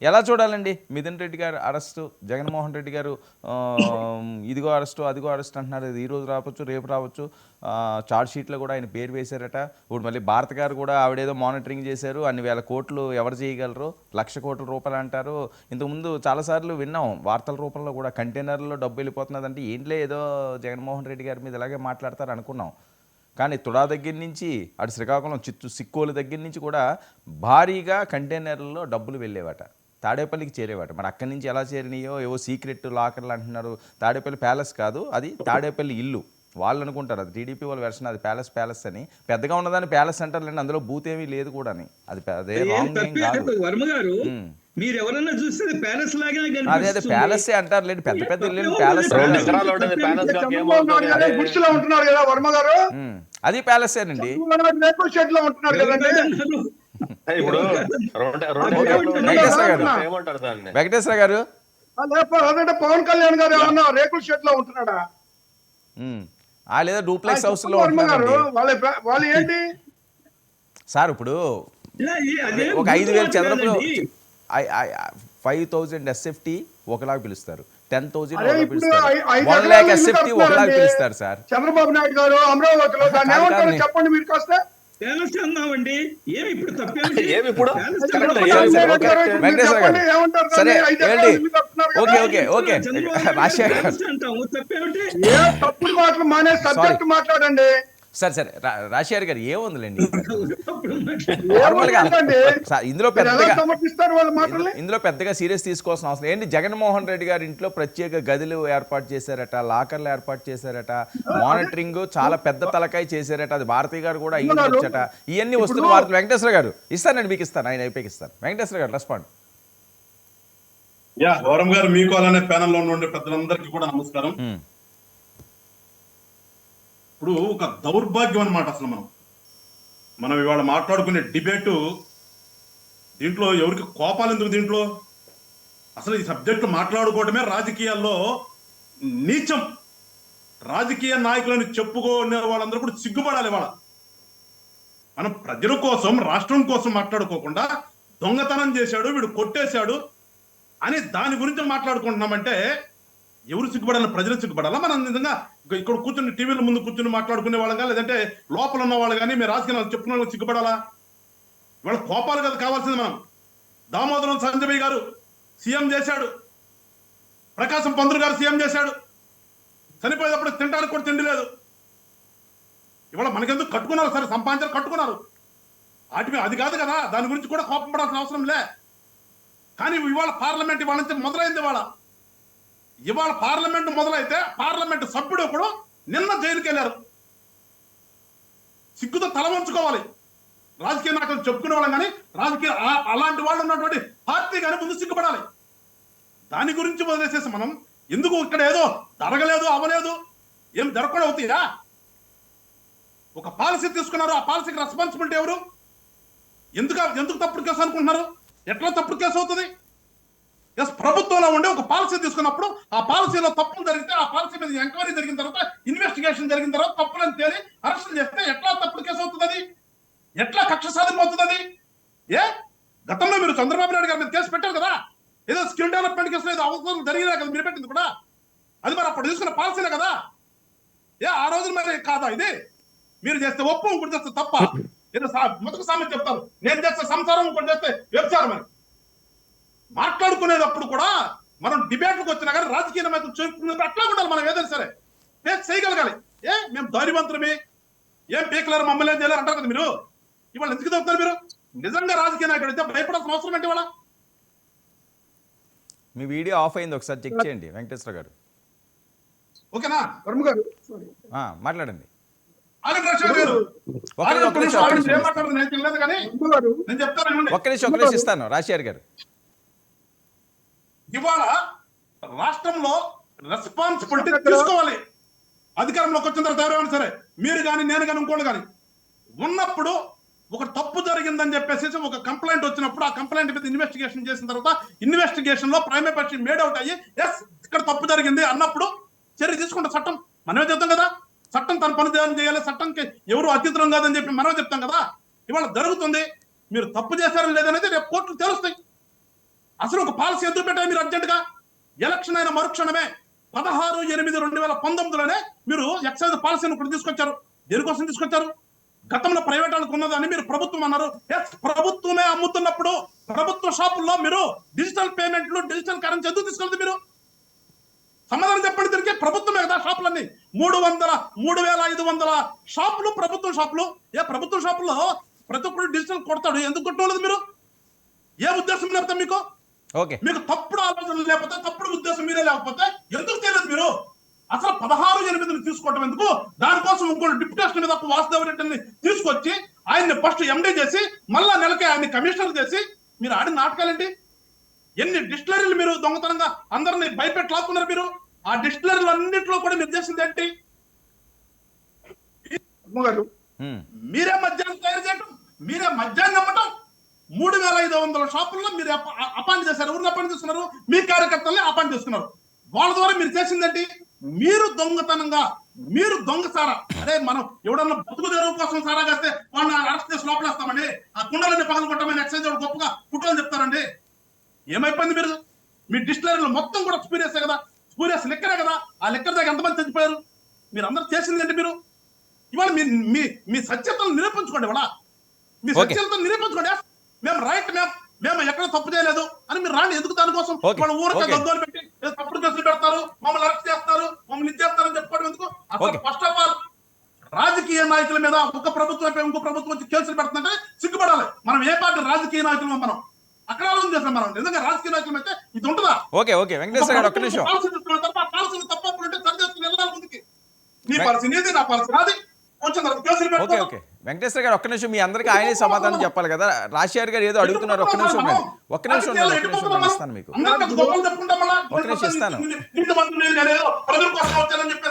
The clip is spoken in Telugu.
ఎలా చూడాలండి మిథున్ రెడ్డి గారు అరెస్టు, జగన్మోహన్ రెడ్డి గారు ఇదిగో అరెస్టు, అదిగో అరెస్ట్ అంటున్నారు. ఇది ఈరోజు రావచ్చు, రేపు రావచ్చు. చార్జ్ షీట్లో కూడా ఆయన పేరు వేశారట. ఇప్పుడు మళ్ళీ భారత్ గారు కూడా ఆవిడేదో మానిటరింగ్ చేశారు. అన్ని వేల కోట్లు ఎవరు చేయగలరు, 1,00,000 కోట్ల రూపాయలు అంటారు. ఇంతకుముందు చాలాసార్లు విన్నాం వార్తల రూపంలో కూడా, కంటైనర్లో డబ్బు వెళ్ళిపోతున్నది అంటే ఏంట్లే ఏదో జగన్మోహన్ రెడ్డి గారి మీద ఇలాగే మాట్లాడతారు అనుకున్నాం. కానీ తుడా దగ్గర నుంచి అటు శ్రీకాకుళం సిక్కోలు దగ్గర నుంచి కూడా భారీగా కంటైనర్లలో డబ్బులు వెళ్ళేవట, తాడేపల్లికి చేరేవాట. మరి అక్కడి నుంచి ఎలా చేరినాయో ఏవో సీక్రెట్ లాకర్లు అంటున్నారు. తాడేపల్లి ప్యాలెస్ కాదు, అది తాడేపల్లి ఇల్లు. వాళ్ళు అనుకుంటారు అది టీడీపీ వాళ్ళ వెర్షన్, అది ప్యాలెస్ అని. పెద్దగా ఉన్నదాన్ని ప్యాలెస్ అంటారులేండి, అందులో బూత్ ఏమీ లేదు కూడా అని. అది అదే రాంగ్ ఏం కాదు. వర్మ గారు, మీరు ఎవరన్నా చూస్తే ప్యాలెస్ లాగానే అదే అదే ప్యాలెస్ అంటారు లేండి, పెద్ద పెద్ద ఇల్లు ప్యాలెస్. అది ప్యాలెసేనండి. ఇప్పుడు వెంకటేశ్వర గారు, పవన్ కళ్యాణ్ గారు ఏమన్నా రేకుల షెడ్ లో ఉంటున్నాడా, లేదా డూప్లెక్స్ హౌస్ లో ఉంటున్నారు వాళ్ళు ఏంటి సార్? ఇప్పుడు ఒక 5,000 చదరపు 5,000 SFT ఒకలాగా పిలుస్తారు, 10,000 ఒకలాగా పిలుస్తారు, 1,00,000 SFT ఒకలాగా పిలుస్తారు సార్. చంద్రబాబు నాయుడు గారు అమరావతిలో దాన్ని ఏమంటారో చెప్పండి మీరు కాస్త. అన్నామండి, ఏమి ఇప్పుడు వెంకటేశ్వర గారు సరే ఏంటి, ఓకే ఓకే ఓకే రాజశేఖర్ తప్పుడు మాటలు మానే సబ్జెక్ట్ మాట్లాడండి. సరే సరే రాజశేఖర్ గారు ఏముందిలేండి, నార్మల్గా ఇందులో పెద్దగా సీరియస్ తీసుకోవాల్సిన అవసరం ఏంటి. జగన్మోహన్ రెడ్డి గారి ఇంట్లో ప్రత్యేక గదులు ఏర్పాటు చేశారట, లాకర్లు ఏర్పాటు చేశారట, మానిటరింగ్ చాలా పెద్ద తలకాయ చేశారట, అది భారతీయ గారు కూడా అయ్యిందట. ఇవన్నీ వస్తున్న వార్తలు. వెంకటేశ్వర గారు ఇస్తానండి, మీకు ఇస్తాను, ఆయన అయిపోయి ఇస్తాను. వెంకటేశ్వర గారు రెస్పాండ్. వరం గారు, మీకు అలానే ప్యానెల్లో ఉండే పెద్దలందరికీ కూడా నమస్కారం. ఇప్పుడు ఒక దౌర్భాగ్యం అన్నమాట. అసలు మనం ఇవాళ మాట్లాడుకునే డిబేటు, దీంట్లో ఎవరికి కోపాలు ఎందుకు? దీంట్లో అసలు ఈ సబ్జెక్టు మాట్లాడుకోవడమే రాజకీయాల్లో నీచం. రాజకీయ నాయకులను చెప్పుకునే వాళ్ళందరూ కూడా సిగ్గుపడాలి. వాళ్ళ మనం ప్రజల కోసం, రాష్ట్రం కోసం మాట్లాడుకోకుండా దొంగతనం చేశాడు, వీడు కొట్టేశాడు అని దాని గురించి మాట్లాడుకుంటున్నామంటే ఎవరు సిగ్గుపడాలి? ప్రజలు సిగ్గుపడాలా? మనం నిజంగా ఇక్కడ కూర్చుని టీవీల ముందు కూర్చుని మాట్లాడుకునే వాళ్ళగా, లేదంటే లోపల ఉన్న వాళ్ళు కానీ మీరు రాజకీయాలు చెప్పుకునే వాళ్ళకి సిగ్గుపడాలా? ఇవాళ కోపాలు కదా కావాల్సింది. మనం దామోదరం సంజయ్ గారు సీఎం చేశాడు, ప్రకాశం పంతులు గారు సీఎం చేశాడు, చనిపోయేటప్పుడు తినడానికి కూడా తిండి లేదు. ఇవాళ మనకెందుకు కట్టుకున్నారు? సరే సంపాదించారు, కట్టుకున్నారు, వాటి అది కాదు కదా, దాని గురించి కూడా కోపం పడాల్సిన అవసరం లే. కానీ ఇవాళ పార్లమెంట్ ఇవాళ నుంచి మొదలైంది. ఇవాళ పార్లమెంట్ మొదలైతే పార్లమెంట్ సభ్యుడు కూడా నిన్న జైలుకి వెళ్ళారు. సిగ్గుతో తల వంచుకోవాలి. రాజకీయ నాయకులు చెప్పుకునే వాళ్ళం కానీ, రాజకీయ అలాంటి వాళ్ళు ఉన్నటువంటి పార్టీ కానీ ముందు సిగ్గుపడాలి. దాని గురించి వదిలేసేసి మనం ఎందుకు ఇక్కడ ఏదో జరగలేదు, అవ్వలేదు, ఏం జరగకుండా అవుతాయా? ఒక పాలసీ తీసుకున్నారు, ఆ పాలసీకి రెస్పాన్సిబిలిటీ ఎవరు? ఎందుకు తప్పుడు కేసు అనుకుంటున్నారు? ఎట్లా తప్పుడు కేసు అవుతుంది? ప్రభుత్వంలో ఉండి ఒక పాలసీ తీసుకున్నప్పుడు ఆ పాలసీలో తప్పులు జరిగితే, ఆ పాలసీ మీద ఎంక్వైరీ జరిగిన తర్వాత, ఇన్వెస్టిగేషన్ జరిగిన తర్వాత తప్పులను తేలి అరెస్టులు చేస్తే ఎట్లా తప్పుడు కేసు అవుతుంది? అది ఎట్లా కక్ష సాధింపు అవుతుంది? గతంలో మీరు చంద్రబాబు నాయుడు గారి మీద కేసు పెట్టారు కదా, ఏదో స్కిల్ డెవలప్మెంట్ కేసులో ఏదో అవసరం జరిగినా కదా మీరు పెట్టింది కూడా, అది మరి అప్పుడు తీసుకున్న పాలసీలే కదా. ఆ రోజు మరి కాదా ఇది? మీరు చేస్తే ఒప్పు, ఇంకోటి చేస్తే తప్ప. ఏదో మొదటి సామెత చెప్తారు, నేను చేస్తే సంసారం, ఇంకోటి చేస్తే వ్యభిచారం అని. మాట్లాడుకునేటప్పుడు కూడా మనం డిబేట్లకు వచ్చినా కానీ రాజకీయ నాయకులు చెప్పుకునేది అట్లా ఉండాలి. మనం ఏదైనా సరే ఫేస్ చేయగలగాలి. మేము ధైర్యవంతులమే, ఏం పీకలేరు, మమ్మల్ని ఏం చేయలేరు అంటారు కదా మీరు. ఇవాళ ఎందుకు చెప్తారు మీరు? నిజంగా రాజకీయ నాయకుడు అయితే భయపడాల్సిన అవసరం ఏంటి? ఇవాళ మీ వీడియో ఆఫ్ అయింది, ఒకసారి చెక్ చేయండి వెంకటేశ్వర గారు. ఓకేనా వర్మ గారు? మాట్లాడండి. ఒక్క నిమిషం ఇస్తాను రాజశేఖర్ గారు. ఇవాళ రాష్ట్రంలో రెస్పాన్సిబిలిటీ తీసుకోవాలి. అధికారంలోకి వచ్చిన తర్వాత ఎవరైనా సరే, మీరు కానీ, నేను కానీ, ఇంకోళ్ళు కానీ ఉన్నప్పుడు ఒక తప్పు జరిగిందని చెప్పేసి ఒక కంప్లైంట్ వచ్చినప్పుడు, ఆ కంప్లైంట్ మీద ఇన్వెస్టిగేషన్ చేసిన తర్వాత, ఇన్వెస్టిగేషన్ లో ప్రైమరీ పక్షి మేడ్ అవుట్ అయ్యి ఇక్కడ తప్పు జరిగింది అన్నప్పుడు చర్య తీసుకుంటే చట్టం మనమే చెప్తాం కదా. చట్టం తన పని చేయాలి, చట్టంకి ఎవరు అతీతం కాదని చెప్పి మనమే చెప్తాం కదా. ఇవాళ జరుగుతుంది. మీరు తప్పు చేశారని లేదనేది రేపు కోర్టులు తెలుస్తాయి. అసలు ఒక పాలసీ ఎందుకు పెట్టారు మీరు అర్జెంట్ గా? ఎలక్షన్ అయిన మరుక్షణమే 16/8/2019లోనే మీరు ఎక్సైజ్ పాలసీని ఇప్పుడు తీసుకొచ్చారు. దేనికోసం తీసుకొచ్చారు? గతంలో ప్రైవేట్ వాళ్ళకు ఉన్నదని మీరు ప్రభుత్వం అన్నారు. ప్రభుత్వమే అమ్ముతున్నప్పుడు ప్రభుత్వ షాపుల్లో మీరు డిజిటల్ పేమెంట్లు, డిజిటల్ కరెన్సీ ఎందుకు తీసుకెళ్తుంది మీరు? సమాధానం చెప్పండి. తిరిగి ప్రభుత్వమే కదా షాపులన్నీ. 3,500 షాపులు ప్రభుత్వం షాపులు. ప్రభుత్వ షాపుల్లో ప్రతి ఒక్కరు డిజిటల్ కొడతాడు, ఎందుకు కొట్టలేదు మీరు? ఏ ఉద్దేశం లేకపోతే మీకు? ఓకే, మీకు తప్పుడు ఆలోచన లేకపోతే, తప్పుడు ఉద్దేశం మీరే లేకపోతే ఎందుకు తెలియదు మీరు? అసలు 16/8 తీసుకోవటం ఎందుకు? దానికోసం ఇంకోటి డిప్యూటేషన్ మీద వాసుదేవ రెడ్డిని తీసుకొచ్చి ఆయన్ని ఫస్ట్ ఎండీ చేసి మళ్ళా నెలకి ఆయన్ని కమిషనర్ చేసి మీరు ఆడిన నాటకాలేంటి? ఎన్ని డిస్టిలరీలు మీరు దొంగతనంగా అందరినీ భయపెట్టి లాక్కున్నారు మీరు? ఆ డిస్టిలరీలు అన్నింటిలో కూడా మీరు చేసింది ఏంటి? గారు మీరే మద్యాన్ని తయారు చేయటం, మీరే మద్యాన్ని అమ్మటం. 3,500 షాపుల్లో మీరు అపాయింట్ చేశారు. ఎవరిని అపాయింట్ చేస్తున్నారు? మీ కార్యకర్తల్ని అపాయింట్ చేస్తున్నారు. వాళ్ళ ద్వారా మీరు చేసిందేంటి? మీరు దొంగతనంగా, మీరు దొంగ సారా. అదే మనం ఎవడన్నా బతుకు తెరువు కోసం సారా చేస్తే వాళ్ళని అరెస్ట్ చేసి లోపలేస్తామండి. ఆ కుండలన్నీ పగలు కొట్టమని ఎక్సైజ్ గొప్పగా కుట్రలు చెప్తారండి. ఏమైపోయింది మీరు? మీ డిస్టిలరీలో మొత్తం కూడా స్పూరియస్ కదా, స్పూరియస్ లెక్కరే కదా. ఆ లెక్కర్ దగ్గర ఎంతమంది చచ్చిపోయారు? మీరు అందరూ చేసిందేంటి మీరు? ఇవాళ మీ సత్యతను నిరూపించుకోండి. ఇవాళ మీ సత్యతను నిరూపించుకోండి. మేము రైట్, మేము ఎక్కడ తప్పు చేయలేదు అని మీరు రాండి. ఎందుకు దానికోసం మన ఊరికే గద్దోలు పెట్టి తప్పుడు కేసులు పెడతారు, మమ్మల్ని అరెస్ట్ చేస్తారు, మమ్మల్ని ఇచ్చేస్తారని చెప్పుకోవడం ఎందుకు? అసలు ఫస్ట్ ఆఫ్ ఆల్ రాజకీయ నాయకుల మీద ఒక ప్రభుత్వం ఇంకో ప్రభుత్వం వచ్చి కేసులు పెడుతుందంటే సిగ్గుపడాలి. మనం ఏ పార్టీ రాజకీయ నాయకులు? మనం అక్కడ చేస్తాం. మనం నిజంగా రాజకీయ నాయకులు అయితే ఇది ఉంటుందా? ఓకే, ఓకే వెంకటేశ్వర గారు ఒక్క నిమిషం. తప్పకుండా సరి చేసుకుని వెళ్ళాలి ముందుకి. నీ పాలసీ నీది, నా పాలసీ నాది. కొంచెం కేసులు ఓకే, పెట్టుకో. ఓకే వెంకటేశ్వర గారు ఒక్క నిమిషం. మీ అందరికీ ఆయనే సమాధానం చెప్పాలి కదా. రాజశేఖర్ గారు ఏదో అడుగుతున్నారు. ఒక్క నిమిషం ఉండండి, ఒక్క నిమిషం ఉండండి, ఒక్క నిమిషం ఇస్తాను మీకు. అందరికీ గొప్పలు చెప్పుకుంటాం. ఒక్క నిమిషం ఇస్తాను. ప్రజల కోసం వచ్చానని చెప్పి